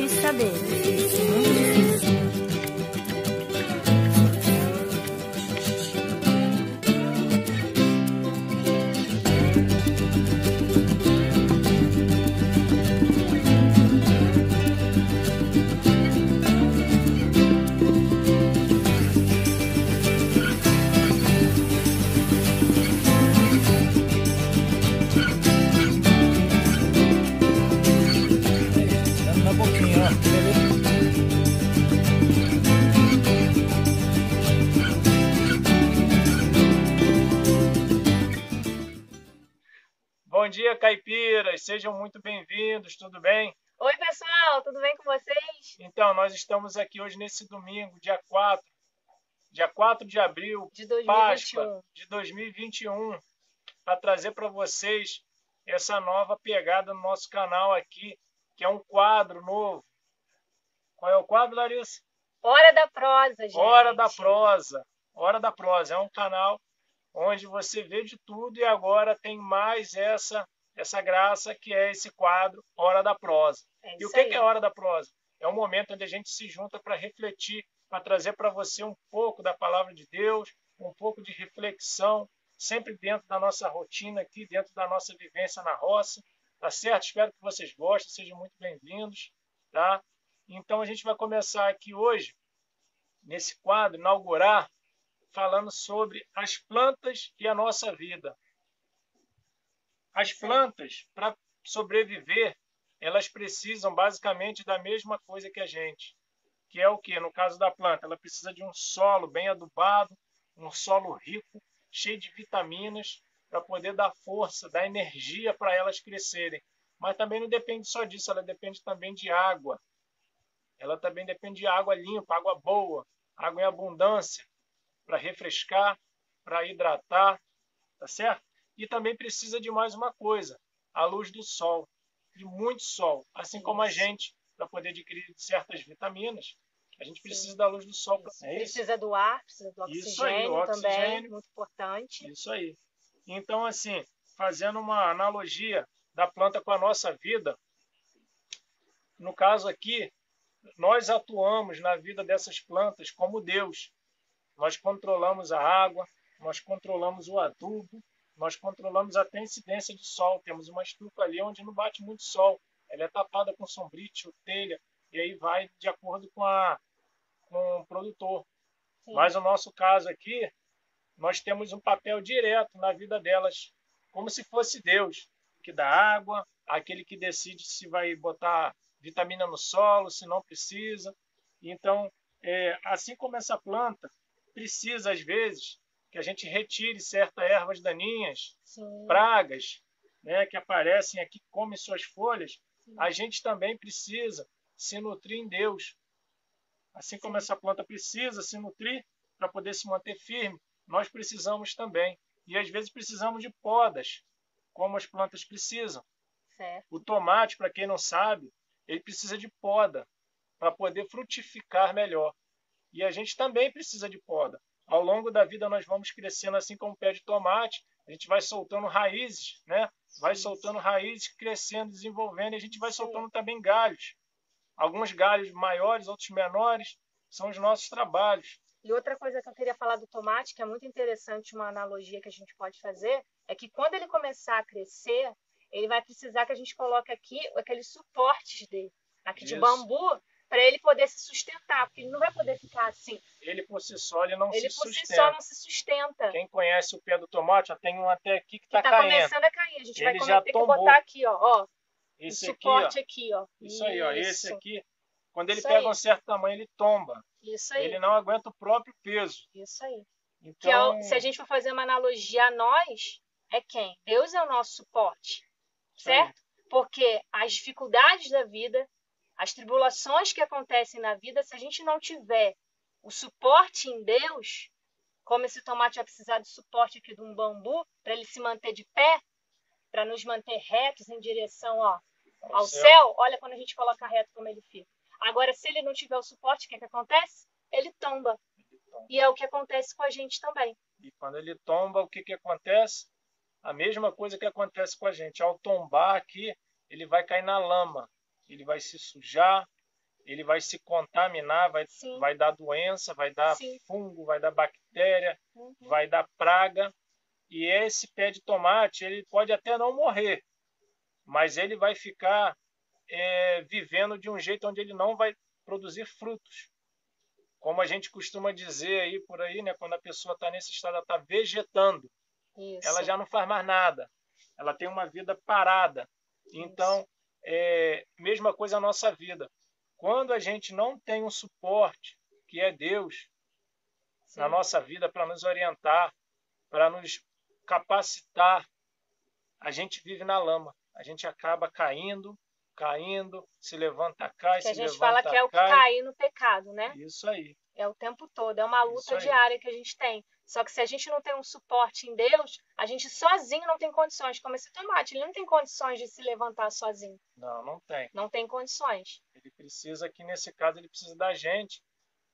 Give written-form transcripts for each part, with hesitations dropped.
difícil saber. Difícil, muito difícil. Bom dia, caipiras! Sejam muito bem-vindos, tudo bem? Oi, pessoal, tudo bem com vocês? Então, nós estamos aqui hoje nesse domingo, dia 4 de abril, De 2021. Páscoa de 2021, para trazer para vocês essa nova pegada no nosso canal aqui, que é um quadro novo. Qual é o quadro, Larissa? Hora da Prosa, gente. Hora da Prosa. Hora da Prosa. É um canal onde você vê de tudo e agora tem mais essa graça que é esse quadro Hora da Prosa. E o que é Hora da Prosa? É um momento onde a gente se junta para refletir, para trazer para você um pouco da palavra de Deus, um pouco de reflexão, sempre dentro da nossa rotina aqui, dentro da nossa vivência na roça, tá certo? Espero que vocês gostem, sejam muito bem-vindos, tá? Então a gente vai começar aqui hoje, nesse quadro, inaugurar, falando sobre as plantas e a nossa vida. As plantas, para sobreviver, elas precisam basicamente da mesma coisa que a gente, que é o quê? No caso da planta, ela precisa de um solo bem adubado, um solo rico, cheio de vitaminas, para poder dar força, dar energia para elas crescerem. Mas também não depende só disso, ela depende também de água. Ela também depende de água limpa, água boa, água em abundância, para refrescar, para hidratar, tá certo? E também precisa de mais uma coisa, a luz do sol, de muito sol. Assim como a gente, para poder adquirir certas vitaminas, a gente precisa da luz do sol. Precisa do ar, precisa do oxigênio, também, muito importante. Isso aí. Então, assim, fazendo uma analogia da planta com a nossa vida, no caso aqui, nós atuamos na vida dessas plantas como Deus. Nós controlamos a água, nós controlamos o adubo, nós controlamos até a incidência de sol. Temos uma estufa ali onde não bate muito sol. Ela é tapada com sombrite ou telha, e aí vai de acordo com o produtor. Sim. Mas no nosso caso aqui, nós temos um papel direto na vida delas, como se fosse Deus, que dá água, aquele que decide se vai botar vitamina no solo, se não precisa. Então, assim como essa planta precisa, às vezes, que a gente retire certas ervas daninhas, pragas, né, que aparecem aqui, comem suas folhas, a gente também precisa se nutrir em Deus. Assim como essa planta precisa se nutrir para poder se manter firme, nós precisamos também. E às vezes precisamos de podas, como as plantas precisam. Certo. O tomate, para quem não sabe, ele precisa de poda para poder frutificar melhor. E a gente também precisa de poda. Ao longo da vida nós vamos crescendo assim como o pé de tomate, a gente vai soltando raízes, né? Vai soltando raízes, crescendo, desenvolvendo, e a gente vai soltando também galhos. Alguns galhos maiores, outros menores, são os nossos trabalhos. E outra coisa que eu queria falar do tomate, que é muito interessante, uma analogia que a gente pode fazer, é que quando ele começar a crescer, ele vai precisar que a gente coloque aqui aqueles suportes dele, aqui de bambu, para ele poder se sustentar, porque ele não vai poder ficar assim. Ele por si só ele não se sustenta. Ele por si só não se sustenta. Quem conhece o pé do tomate, ó, tem um até aqui que está tá caindo. Começando a cair. A gente ele vai já ter tombou. Que botar aqui, ó. Esse o suporte aqui, ó. Isso aí, ó. Esse aqui, quando ele Isso pega aí. um certo tamanho, ele tomba. Isso aí. Ele não aguenta o próprio peso. Isso aí. Então, se a gente for fazer uma analogia a nós, é quem? Deus é o nosso suporte, certo? Porque as dificuldades da vida, as tribulações que acontecem na vida, se a gente não tiver o suporte em Deus, como esse tomate vai precisar do suporte aqui de um bambu, para ele se manter de pé, para nos manter retos em direção ao céu, olha quando a gente coloca reto como ele fica. Agora, se ele não tiver o suporte, o que acontece? Ele tomba. E é o que acontece com a gente também. E quando ele tomba, o que acontece? A mesma coisa que acontece com a gente. Ao tombar aqui, ele vai cair na lama. Ele vai se sujar, ele vai se contaminar, Sim. vai dar doença, vai dar Sim. fungo, vai dar bactéria, Uhum. vai dar praga. E esse pé de tomate, ele pode até não morrer, mas ele vai ficar vivendo de um jeito onde ele não vai produzir frutos. Como a gente costuma dizer aí por aí, né, quando a pessoa está nesse estado, ela está vegetando, Isso. ela já não faz mais nada, ela tem uma vida parada. Então, mesma coisa a nossa vida. Quando a gente não tem um suporte, que é Deus, Sim. na nossa vida para nos orientar, para nos capacitar, a gente vive na lama. A gente acaba caindo, se levanta, cai, Que a se gente levanta, fala que é o cai. cair no pecado, né? Isso aí. É o tempo todo, é uma Isso luta aí. diária que a gente tem. Só que se a gente não tem um suporte em Deus, a gente sozinho não tem condições. Como esse tomate, ele não tem condições de se levantar sozinho. Não, não tem. Não tem condições. Ele precisa, aqui nesse caso, ele precisa da gente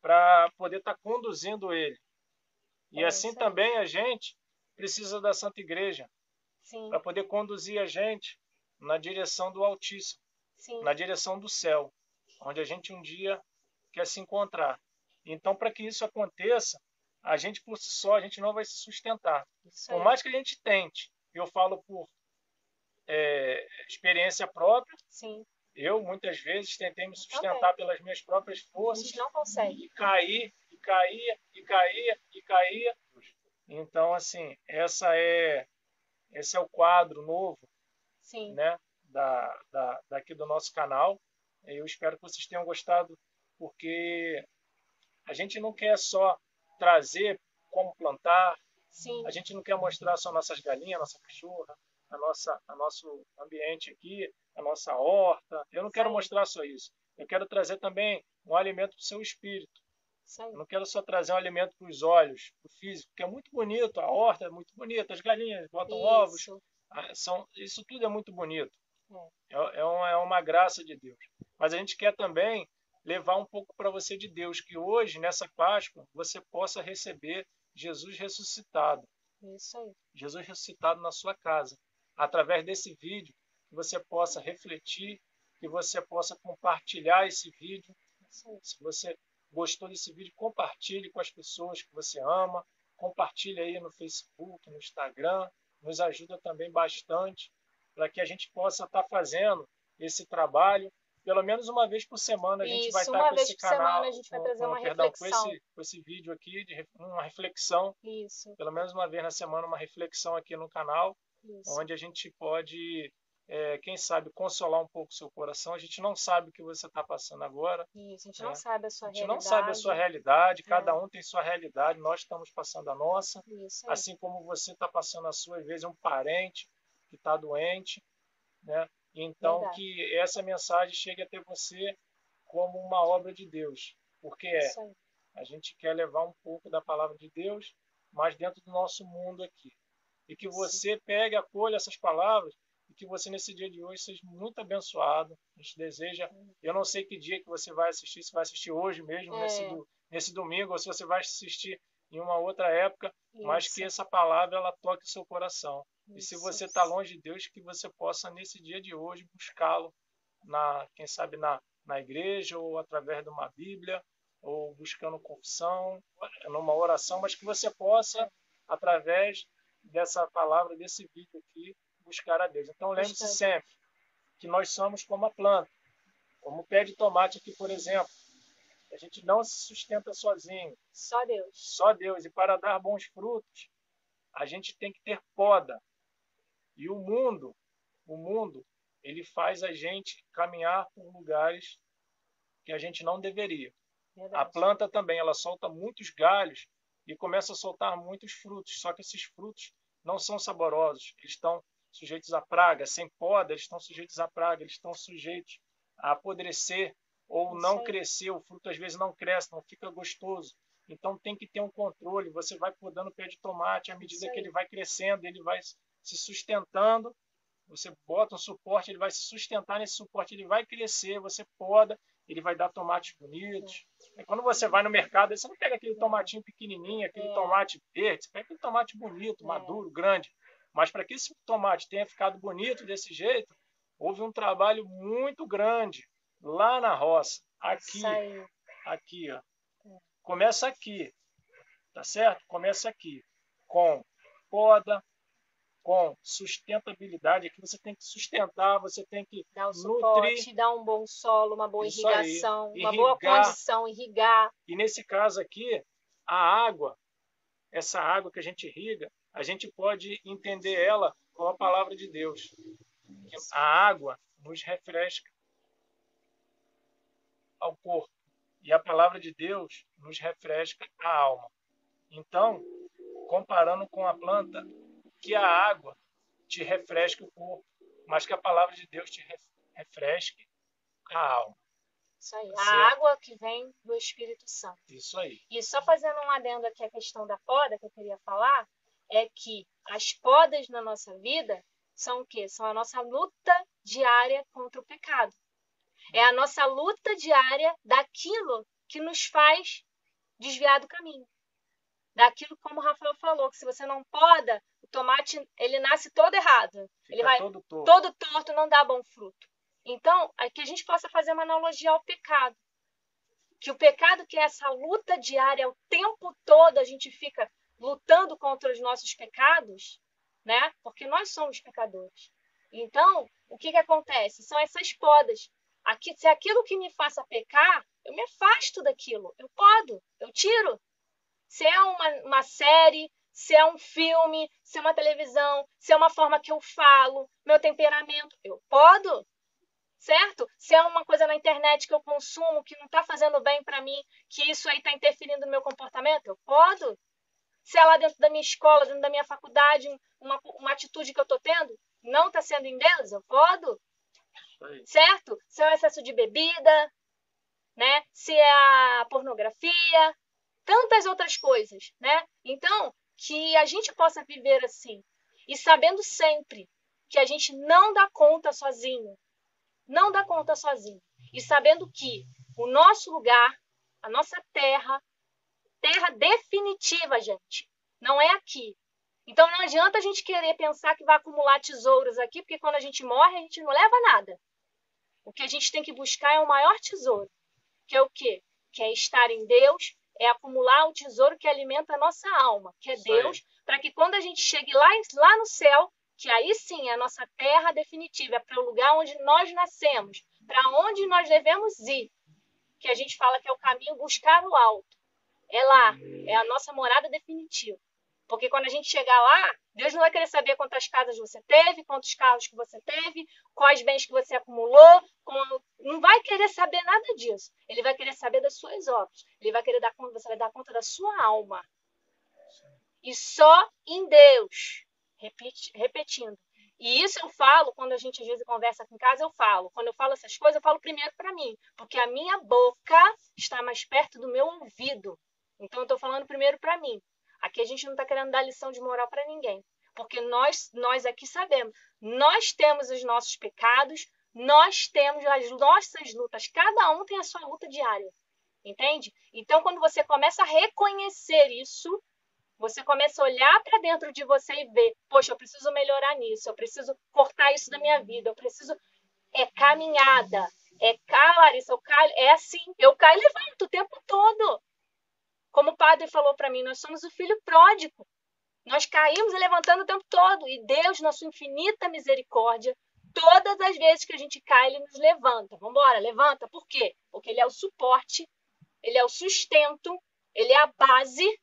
para poder estar conduzindo ele. E assim isso aí. também a gente precisa da Santa Igreja Sim, para poder conduzir a gente na direção do Altíssimo, sim, na direção do céu, onde a gente um dia quer se encontrar. Então, para que isso aconteça, a gente por si só, a gente não vai se sustentar. isso Por aí. mais que a gente tente, eu falo por experiência própria, Sim, eu muitas vezes tentei me também. sustentar pelas minhas próprias A forças gente não consegue. e caía, e caía, e caía, e caía. Então, assim, esse é o quadro novo, Sim, né, daqui do nosso canal. Eu espero que vocês tenham gostado, porque a gente não quer só trazer como plantar, sim, a gente não quer mostrar só nossas galinhas, nossa cachorra, nosso ambiente aqui, a nossa horta. Eu não quero aí. mostrar só isso. Eu quero trazer também um alimento para o seu espírito. isso aí. Eu não quero só trazer um alimento para os olhos, para o físico, que é muito bonito, a horta é muito bonita, as galinhas botam ovos, Isso. isso tudo é muito bonito. É. É uma graça de Deus. Mas a gente quer também levar um pouco para você de Deus, que hoje, nessa Páscoa, você possa receber Jesus ressuscitado. Isso aí. Jesus ressuscitado na sua casa. Através desse vídeo, que você possa refletir, que você possa compartilhar esse vídeo. Isso aí. Se você gostou desse vídeo, compartilhe com as pessoas que você ama, compartilhe aí no Facebook, no Instagram, nos ajuda também bastante para que a gente possa estar fazendo esse trabalho. Pelo menos uma vez por semana a gente vai Isso, estar uma com vez esse por semana canal, a gente vai trazer uma perdão, reflexão. com esse vídeo aqui, uma reflexão, Isso, pelo menos uma vez na semana, uma reflexão aqui no canal, isso. onde a gente pode, quem sabe, consolar um pouco o seu coração. A gente não sabe o que você está passando agora, Isso, a gente né? não sabe a sua A gente realidade. não sabe a sua realidade, cada um tem sua realidade, nós estamos passando a nossa, Isso aí. assim como você está passando a sua, às vezes um parente que está doente, né? Então, Verdade. que essa mensagem chegue até você como uma obra de Deus, porque Isso aí. a gente quer levar um pouco da palavra de Deus, mas dentro do nosso mundo aqui. E que Isso. você pegue, acolha essas palavras, e que você nesse dia de hoje seja muito abençoado. A gente deseja, eu não sei que dia que você vai assistir, se vai assistir hoje mesmo, nesse domingo, ou se você vai assistir em uma outra época, mas que essa palavra ela toque o seu coração. E se você está longe de Deus, que você possa nesse dia de hoje buscá-lo, quem sabe na igreja, ou através de uma Bíblia, ou buscando confissão, numa oração, mas que você possa, através dessa palavra, desse vídeo aqui, buscar a Deus. Então lembre-se sempre que nós somos como a planta, como o pé de tomate aqui, por exemplo. A gente não se sustenta sozinho. Só Deus. Só Deus. E para dar bons frutos, a gente tem que ter poda. E o mundo, ele faz a gente caminhar por lugares que a gente não deveria. Verdade. A planta também, ela solta muitos galhos e começa a soltar muitos frutos. Só que esses frutos não são saborosos. Eles estão sujeitos à praga. Sem poda, eles estão sujeitos à praga. Eles estão sujeitos a apodrecer ou não crescer. O fruto às vezes não cresce, não fica gostoso. Então tem que ter um controle. Você vai podando o pé de tomate à medida que ele vai crescendo, ele vai se sustentando. Você bota um suporte, ele vai se sustentar nesse suporte, ele vai crescer, você poda, ele vai dar tomates bonitos. E quando você vai no mercado, você não pega aquele tomatinho pequenininho, aquele tomate verde, você pega aquele tomate bonito, maduro, grande. Mas para que esse tomate tenha ficado bonito desse jeito, houve um trabalho muito grande lá na roça, Isso aí. aqui, ó. Começa aqui, tá certo? Começa aqui, com poda, com sustentabilidade. Aqui você tem que sustentar, você tem que Dar o nutrir. suporte, dar um bom solo, uma boa Isso aí. irrigação, uma boa Irrigar. condição, irrigar. E nesse caso aqui, a água, essa água que a gente irriga, a gente pode entender ela com a palavra de Deus. A água nos refresca ao corpo e a palavra de Deus nos refresca a alma. Então, comparando com a planta, que a água te refresque o corpo, mas que a palavra de Deus te refresque a alma. Isso aí. Certo. A água que vem do Espírito Santo. Isso aí. E só fazendo um adendo aqui à questão da poda, que eu queria falar, é que as podas na nossa vida são o quê? São a nossa luta diária contra o pecado. É a nossa luta diária daquilo que nos faz desviar do caminho. Daquilo, como o Rafael falou, que se você não poda, o tomate ele nasce todo errado. Fica Ele vai todo torto. todo torto, não dá bom fruto. Então, é que a gente possa fazer uma analogia ao pecado. Que o pecado, que é essa luta diária, o tempo todo a gente fica lutando contra os nossos pecados, né? Porque nós somos pecadores. Então, o que acontece? São essas podas. Se aquilo que me faça pecar, eu me afasto daquilo. Eu podo, eu tiro. Se é uma série, se é um filme, se é uma televisão, se é uma forma que eu falo, meu temperamento, eu podo. Certo? Se é uma coisa na internet que eu consumo que não está fazendo bem para mim, que isso aí está interferindo no meu comportamento, eu podo. Se é lá dentro da minha escola, dentro da minha faculdade, uma atitude que eu estou tendo, não está sendo em Deus, eu podo. Certo? Se é o excesso de bebida, né? Se é a pornografia, tantas outras coisas, né? Então, que a gente possa viver assim e sabendo sempre que a gente não dá conta sozinho. Não dá conta sozinho. E sabendo que o nosso lugar, a nossa terra definitiva, gente, não é aqui. Então não adianta a gente querer pensar que vai acumular tesouros aqui, porque quando a gente morre, a gente não leva nada. O que a gente tem que buscar é o maior tesouro, que é o quê? Que é estar em Deus, é acumular o tesouro que alimenta a nossa alma, que é Deus, para que quando a gente chegue lá no céu, que aí sim é a nossa terra definitiva, é para o lugar onde nós nascemos, para onde nós devemos ir, que a gente fala que é o caminho buscar o alto. É lá, é a nossa morada definitiva. Porque quando a gente chegar lá, Deus não vai querer saber quantas casas você teve, quantos carros que você teve, quais bens que você acumulou, não vai querer saber nada disso. Ele vai querer saber das suas obras. Ele vai querer você vai dar conta da sua alma. E só em Deus. Repetindo. E isso eu falo, quando a gente às vezes conversa aqui em casa, eu falo. Quando eu falo essas coisas, eu falo primeiro para mim. Porque a minha boca está mais perto do meu ouvido. Então eu estou falando primeiro para mim. Aqui a gente não está querendo dar lição de moral para ninguém. Porque nós aqui sabemos. Nós temos os nossos pecados, nós temos as nossas lutas. Cada um tem a sua luta diária. Entende? Então quando você começa a reconhecer isso, você começa a olhar para dentro de você e ver, poxa, eu preciso melhorar nisso, eu preciso cortar isso da minha vida, eu preciso... É caminhada, Larissa, é assim, eu caio e levanto o tempo todo. Como o padre falou para mim, nós somos o filho pródigo. Nós caímos e levantando o tempo todo. E Deus, na sua infinita misericórdia, todas as vezes que a gente cai, Ele nos levanta. Vamos embora, levanta. Por quê? Porque Ele é o suporte, Ele é o sustento, Ele é a base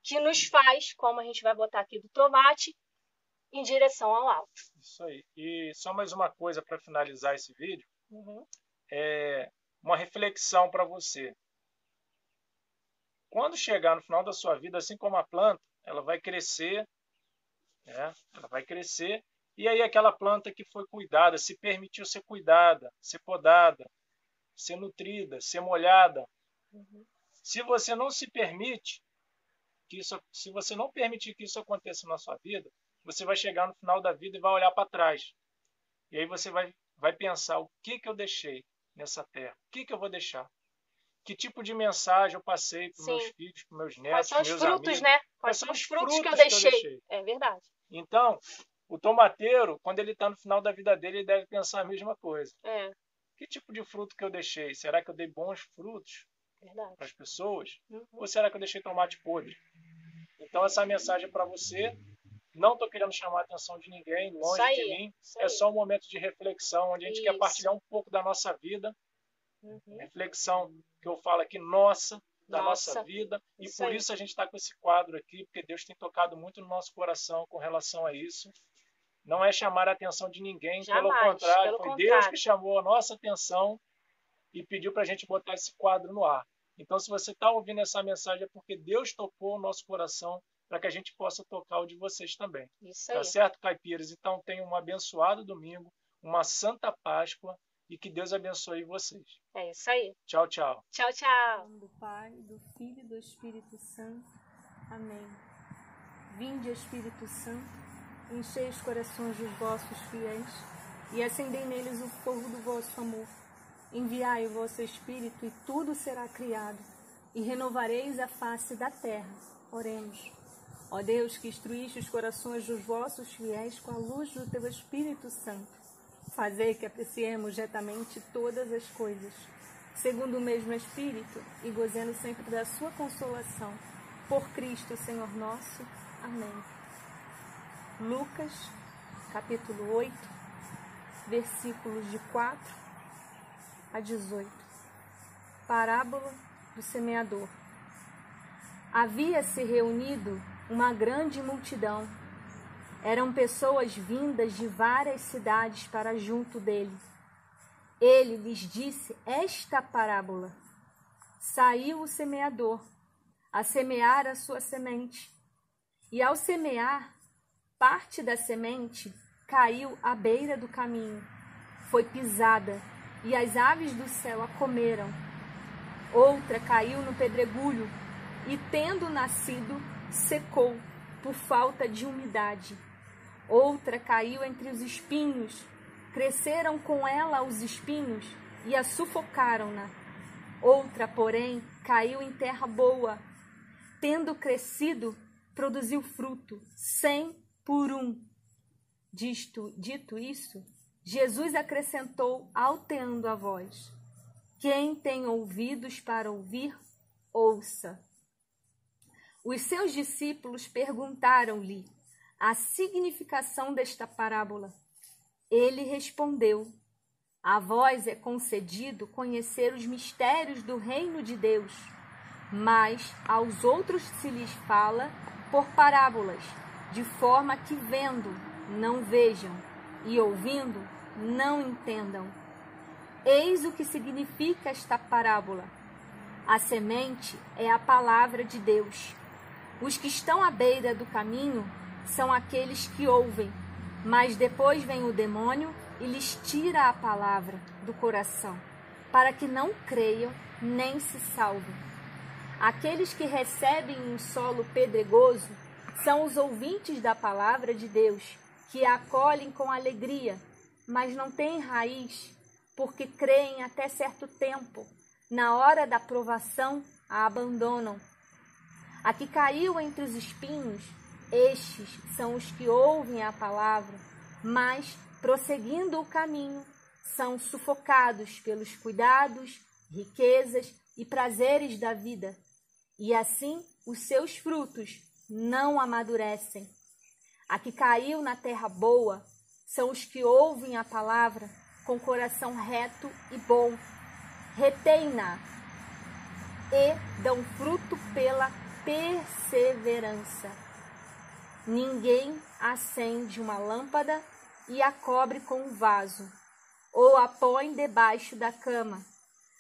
que nos faz, como a gente vai botar aqui do tomate, em direção ao alto. Isso aí. E só mais uma coisa para finalizar esse vídeo. É uma reflexão para você. Quando chegar no final da sua vida, assim como a planta, ela vai crescer, né? Ela vai crescer, e aí aquela planta que foi cuidada, se permitiu ser cuidada, ser podada, ser nutrida, ser molhada. Se você não se permite, se você não permitir que isso aconteça na sua vida, você vai chegar no final da vida e vai olhar para trás. E aí você vai pensar, o que eu deixei nessa terra? O que eu vou deixar? Que tipo de mensagem eu passei para os meus filhos, para os meus netos, para os meus amigos? Quais são os frutos, né? Quais são os frutos que eu deixei? É verdade. Então, o tomateiro, quando ele está no final da vida dele, ele deve pensar a mesma coisa. O Que tipo de fruto que eu deixei? Será que eu dei bons frutos Verdade. para as pessoas? Uhum. Ou será que eu deixei tomate podre? Então essa mensagem é para você. Não estou querendo chamar a atenção de ninguém, longe de mim. É só um momento de reflexão, onde a gente quer partilhar um pouco da nossa vida. Uhum. Reflexão que eu falo aqui, da nossa vida. E Isso por aí. isso a gente está com esse quadro aqui, porque Deus tem tocado muito no nosso coração com relação a isso. Não é chamar a atenção de ninguém, Jamais, pelo contrário, pelo foi contrário. Deus que chamou a nossa atenção e pediu para a gente botar esse quadro no ar. Então, se você está ouvindo essa mensagem, é porque Deus tocou o nosso coração para que a gente possa tocar o de vocês também. Isso aí. Tá certo, caipiras? Então, tenham um abençoado domingo, uma santa Páscoa e que Deus abençoe vocês. É isso aí. Tchau, tchau. Tchau, tchau. Em nome do Pai, do Filho e do Espírito Santo. Amém. Vinde, Espírito Santo, enchei os corações dos vossos fiéis e acendei neles o fogo do vosso amor. Enviai o vosso Espírito e tudo será criado, e renovareis a face da terra. Oremos. Ó Deus, que instruíste os corações dos vossos fiéis com a luz do teu Espírito Santo, fazei que apreciemos retamente todas as coisas, segundo o mesmo Espírito, e gozendo sempre da sua consolação. Por Cristo, Senhor nosso. Amém. Lucas, capítulo 8, versículos de 4 a 18. Parábola do semeador. Havia-se reunido uma grande multidão. Eram pessoas vindas de várias cidades para junto dele. Ele lhes disse esta parábola. Saiu o semeador a semear a sua semente. E ao semear, parte da semente caiu à beira do caminho. Foi pisada, e as aves do céu a comeram. Outra caiu no pedregulho, e tendo nascido, secou, por falta de umidade. Outra caiu entre os espinhos, cresceram com ela os espinhos, e a sufocaram-na. Outra, porém, caiu em terra boa, tendo crescido, produziu fruto, 100 por 1. Dito isso, Jesus acrescentou, alteando a voz: quem tem ouvidos para ouvir, ouça. Os seus discípulos perguntaram-lhe a significação desta parábola. Ele respondeu: a vós é concedido conhecer os mistérios do reino de Deus, mas aos outros se lhes fala por parábolas, de forma que vendo, não vejam, e ouvindo, não entendam. Eis o que significa esta parábola. A semente é a palavra de Deus. Os que estão à beira do caminho são aqueles que ouvem, mas depois vem o demônio e lhes tira a palavra do coração, para que não creiam nem se salvem. Aqueles que recebem um solo pedregoso são os ouvintes da palavra de Deus, que a acolhem com alegria, mas não têm raiz, porque creem até certo tempo. Na hora da provação, a abandonam. A que caiu entre os espinhos, estes são os que ouvem a palavra, mas, prosseguindo o caminho, são sufocados pelos cuidados, riquezas e prazeres da vida, e assim os seus frutos não amadurecem. A que caiu na terra boa são os que ouvem a palavra com coração reto e bom, retém-na e dão fruto pela perseverança. Ninguém acende uma lâmpada e a cobre com um vaso, ou a põe debaixo da cama,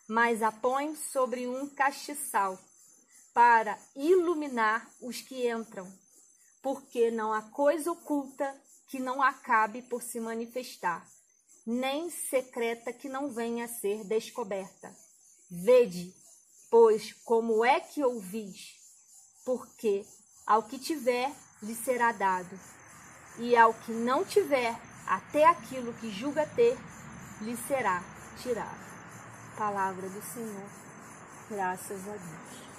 mas a põe sobre um castiçal, para iluminar os que entram, porque não há coisa oculta que não acabe por se manifestar, nem secreta que não venha a ser descoberta. Vede, pois, como é que ouvis, porque ao que tiver lhe será dado, e ao que não tiver, até aquilo que julga ter, lhe será tirado. Palavra do Senhor. Graças a Deus.